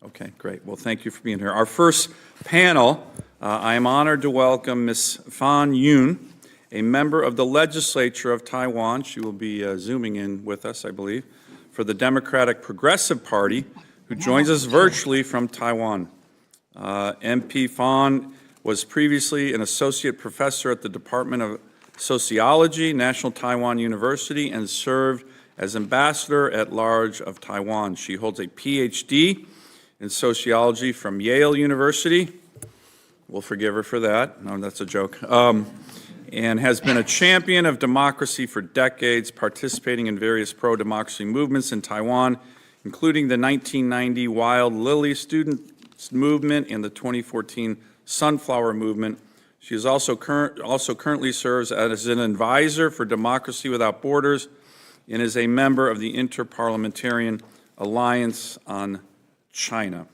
Okay, great. Well, thank you for being here. Our first panel, I am honored to welcome Ms. Fan Yun, a member of the legislature of Taiwan. She will be Zooming in with us, I believe, for the Democratic Progressive Party, who joins us virtually from Taiwan. MP Fan was previously an associate professor at the Department of Sociology, National Taiwan University, and served as ambassador at large of Taiwan. She holds a PhD in sociology from Yale University. We'll forgive her for that. No, that's a joke. And has been a champion of democracy for decades, participating in various pro-democracy movements in Taiwan, including the 1990 Wild Lily Student Movement and the 2014 Sunflower Movement. She is also currently serves as an advisor for Democracy Without Borders and is a member of the Interparliamentarian Alliance on China.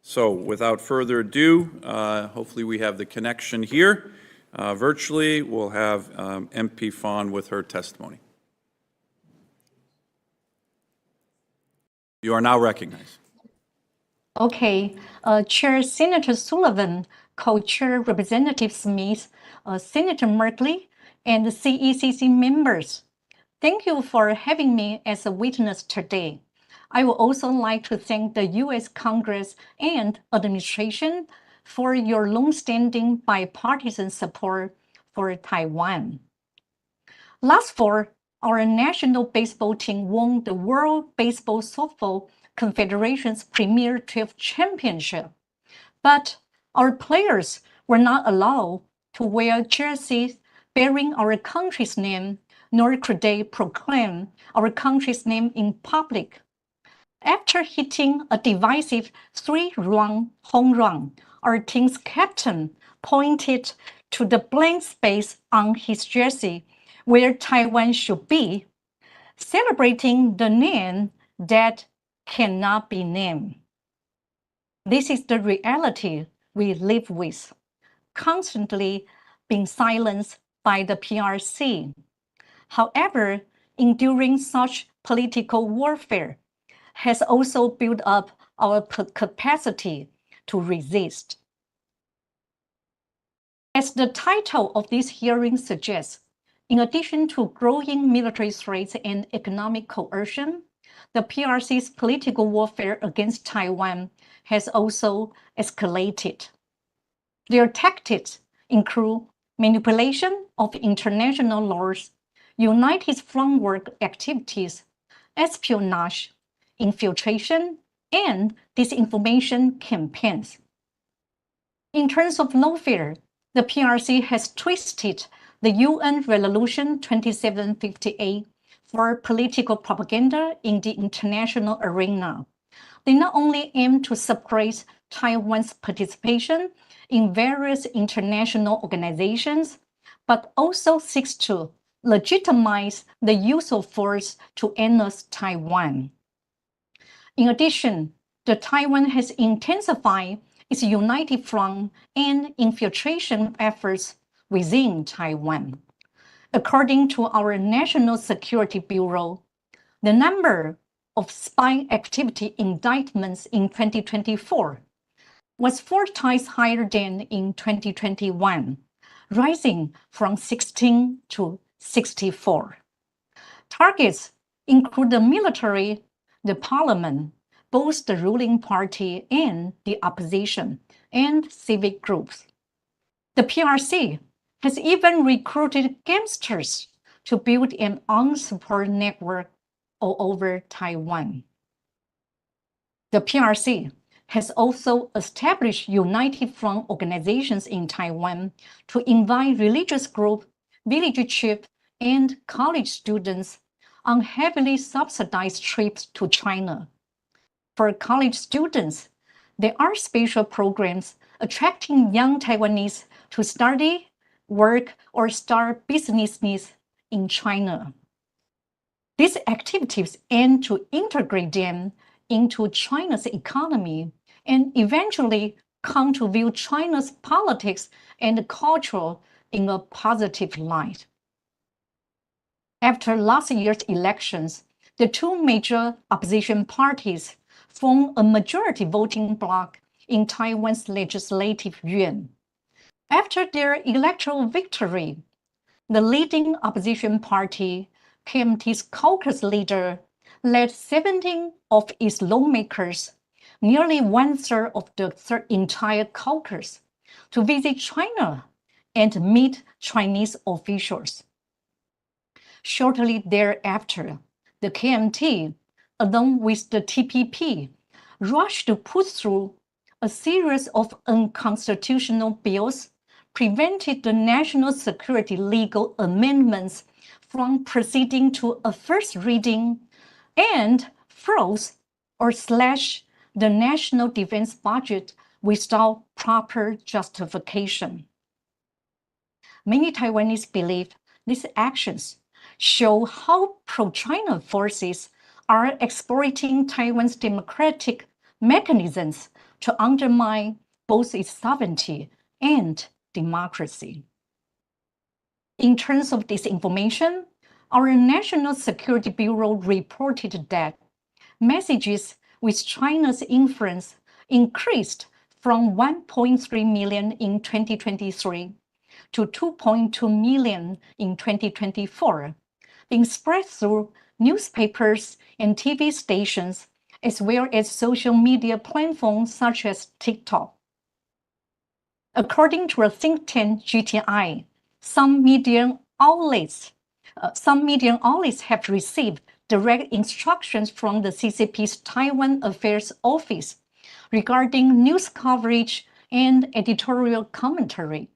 So without further ado, hopefully we have the connection here. Virtually, we'll have MP Fan with her testimony. You are now recognized. Okay. Chair Senator Sullivan, Co-Chair Representative Smith, Senator Merkley, and the CECC members, thank you for having me as a witness today. I would also like to thank the U.S. Congress and administration for your long-standing bipartisan support for Taiwan. Last fall, our national baseball team won the World Baseball Softball Confederation's Premier 12 Championship, but our players were not allowed to wear jerseys bearing our country's name, nor could they proclaim our country's name in public. After hitting a divisive 3-run home run, our team's captain pointed to the blank space on his jersey where Taiwan should be, celebrating the name that cannot be named. This is the reality we live with, constantly being silenced by the PRC. However, enduring such political warfare has also built up our capacity to resist. As the title of this hearing suggests, in addition to growing military threats and economic coercion, the PRC's political warfare against Taiwan has also escalated. Their tactics include manipulation of international laws, united front work activities, espionage, infiltration, and disinformation campaigns. In terms of lawfare, the PRC has twisted the UN Resolution 2758 for political propaganda in the international arena. They not only aim to suppress Taiwan's participation in various international organizations, but also seeks to legitimize the use of force to annex Taiwan. In addition, the Taiwan has intensified its united front and infiltration efforts within Taiwan. According to our National Security Bureau, the number of spy activity indictments in 2024 was 4 times higher than in 2021, rising from 16 to 64. Targets include the military, the parliament, both the ruling party and the opposition, and civic groups. The PRC has even recruited gangsters to build an armed support network all over Taiwan. The PRC has also established united front organizations in Taiwan to invite religious groups, village chiefs, and college students on heavily subsidized trips to China. For college students, there are special programs attracting young Taiwanese to study, work, or start businesses in China. These activities aim to integrate them into China's economy and eventually come to view China's politics and culture in a positive light. After last year's elections, the 2 major opposition parties form a majority voting bloc in Taiwan's legislative yuan. After their electoral victory, the leading opposition party, KMT's caucus leader, led 17 of its lawmakers, nearly one-third of the entire caucus, to visit China and meet Chinese officials. Shortly thereafter, the KMT, along with the TPP, rushed to put through a series of unconstitutional bills, prevented the national security legal amendments from proceeding to a first reading, and froze or slashed the national defense budget without proper justification. Many Taiwanese believe these actions show how pro-China forces are exploiting Taiwan's democratic mechanisms to undermine both its sovereignty and democracy. In terms of disinformation, our National Security Bureau reported that messages with China's influence increased from 1.3 million in 2023 to 2.2 million in 2024, being spread through newspapers and TV stations, as well as social media platforms such as TikTok. According to a think tank GTI, some media outlets have received direct instructions from the CCP's Taiwan Affairs Office regarding news coverage and editorial commentary.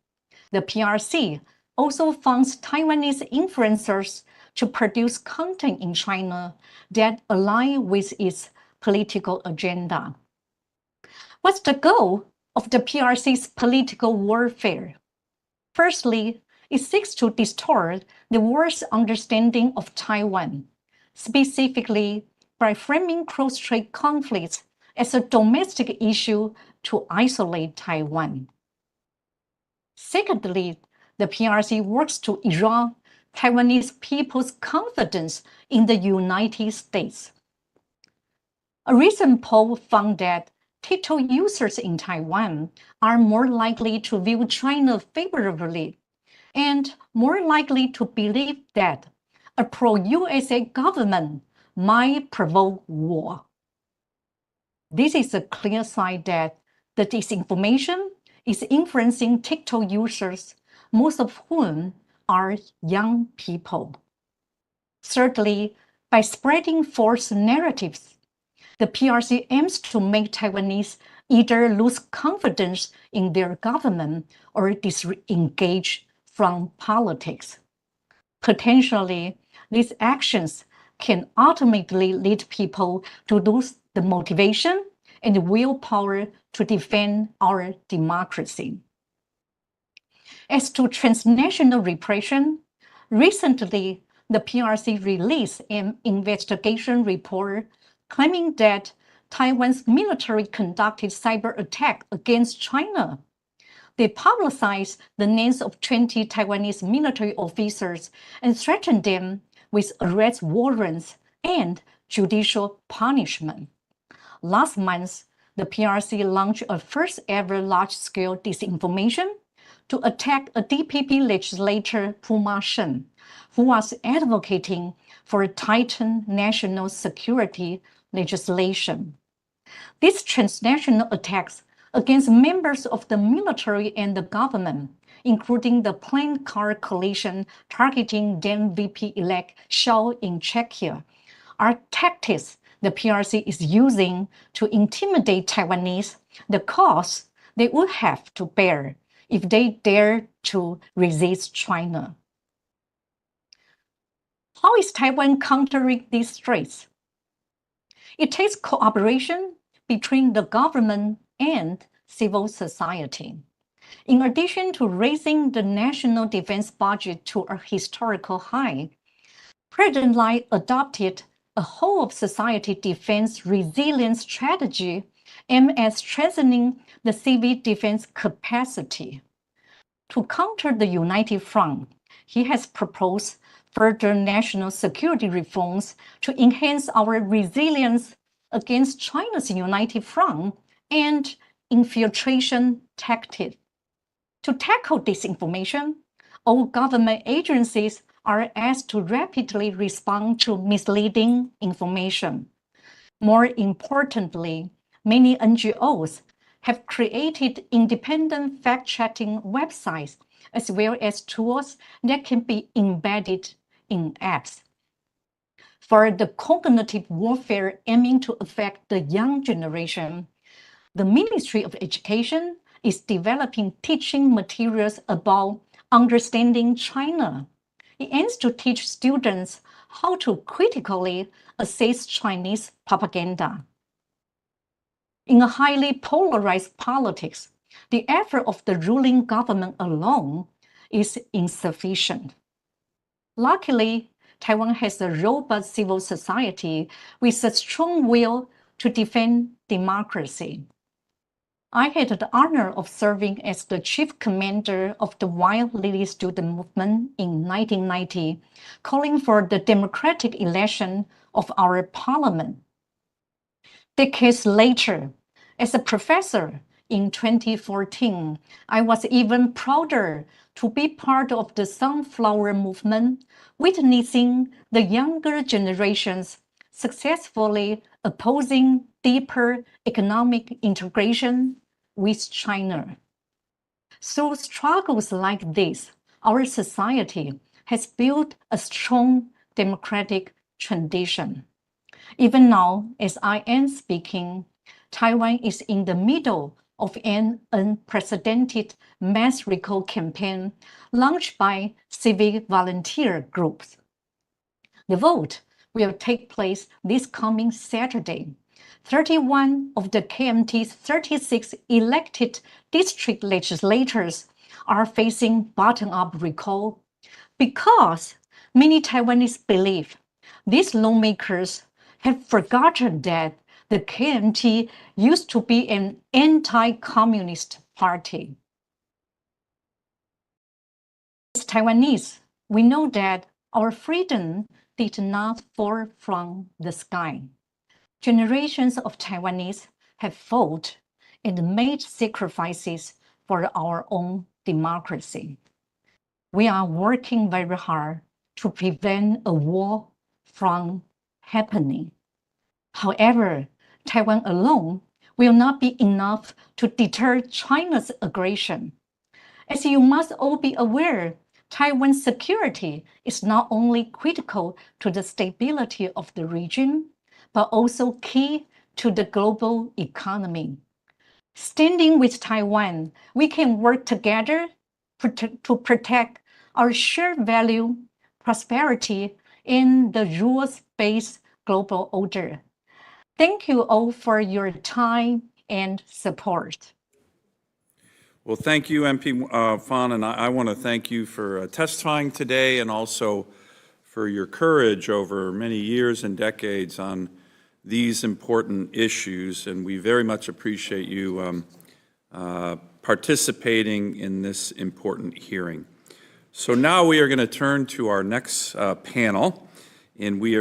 The PRC also funds Taiwanese influencers to produce content in China that align with its political agenda. What's the goal of the PRC's political warfare? Firstly, it seeks to distort the world's understanding of Taiwan, specifically by framing cross-strait conflicts as a domestic issue to isolate Taiwan. Secondly, the PRC works to erode Taiwanese people's confidence in the United States. A recent poll found that TikTok users in Taiwan are more likely to view China favorably and more likely to believe that a pro-USA government might provoke war. This is a clear sign that the disinformation is influencing TikTok users, most of whom are young people. Thirdly, by spreading false narratives, the PRC aims to make Taiwanese either lose confidence in their government or disengage from politics. Potentially, these actions can ultimately lead people to lose the motivation and willpower to defend our democracy. As to transnational repression, recently the PRC released an investigation report claiming that Taiwan's military conducted cyber attack against China. They publicized the names of 20 Taiwanese military officers and threatened them with arrest warrants and judicial punishment. Last month, the PRC launched a first-ever large-scale disinformation to attack a DPP legislator, Puma Shen, who was advocating for a tightened national security legislation. These transnational attacks against members of the military and the government, including the planned car coalition targeting then VP-elect Shao in Czechia, are tactics the PRC is using to intimidate Taiwanese, the cost they would have to bear if they dare to resist China. How is Taiwan countering these threats? It takes cooperation between the government and civil society. In addition to raising the national defense budget to a historical high, President Lai adopted a whole-of-society defense resilience strategy aimed at strengthening the civil defense capacity. To counter the United Front, he has proposed further national security reforms to enhance our resilience against China's united front and infiltration tactics. To tackle disinformation, all government agencies are asked to rapidly respond to misleading information. More importantly, many NGOs have created independent fact-checking websites as well as tools that can be embedded in apps. For the cognitive warfare aiming to affect the young generation, the Ministry of Education is developing teaching materials about understanding China. It aims to teach students how to critically assess Chinese propaganda. In a highly polarized politics, the effort of the ruling government alone is insufficient. Luckily, Taiwan has a robust civil society with a strong will to defend democracy. I had the honor of serving as the chief commander of the Wild Lily student movement in 1990, calling for the democratic election of our parliament. Decades later, as a professor in 2014, I was even prouder to be part of the Sunflower movement, witnessing the younger generations successfully opposing deeper economic integration with China. Through struggles like this, our society has built a strong democratic tradition. Even now, as I am speaking, Taiwan is in the middle of an unprecedented mass recall campaign launched by civic volunteer groups. The vote will take place this coming Saturday. 31 of the KMT's 36 elected district legislators are facing bottom-up recall because many Taiwanese believe these lawmakers have forgotten that the KMT used to be an anti-communist party. As Taiwanese, we know that our freedom did not fall from the sky. Generations of Taiwanese have fought and made sacrifices for our own democracy. We are working very hard to prevent a war from happening. However, Taiwan alone will not be enough to deter China's aggression. As you must all be aware, Taiwan's security is not only critical to the stability of the region, but also key to the global economy. Standing with Taiwan, we can work together to protect our shared value, prosperity, and the rules-based global order. Thank you all for your time and support. Well, thank you, MP Fan, and I want to thank you for testifying today and also for your courage over many years and decades on these important issues, and we very much appreciate you participating in this important hearing. So now we are going to turn to our next panel, and we are